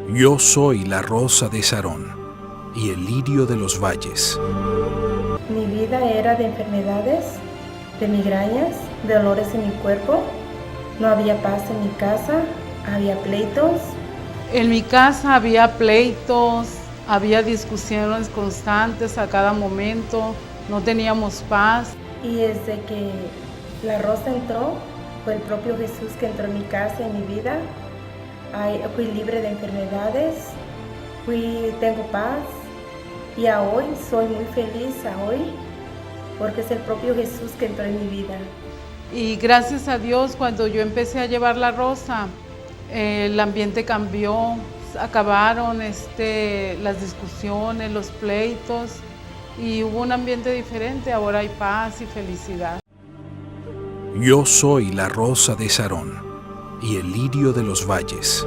Yo soy la rosa de Sarón y el lirio de los valles. Mi vida era de enfermedades, de migrañas, de dolores en mi cuerpo. No había paz en mi casa, había pleitos. En mi casa había pleitos, había discusiones constantes a cada momento, no teníamos paz. Y desde que la rosa entró, fue el propio Jesús que entró en mi casa, en mi vida. Fui libre de enfermedades, tengo paz y a hoy soy muy feliz, porque es el propio Jesús que entró en mi vida. Y gracias a Dios, cuando yo empecé a llevar la rosa, el ambiente cambió, acabaron las discusiones, los pleitos y hubo un ambiente diferente, ahora hay paz y felicidad. Yo soy la rosa de Sarón y el lirio de los valles.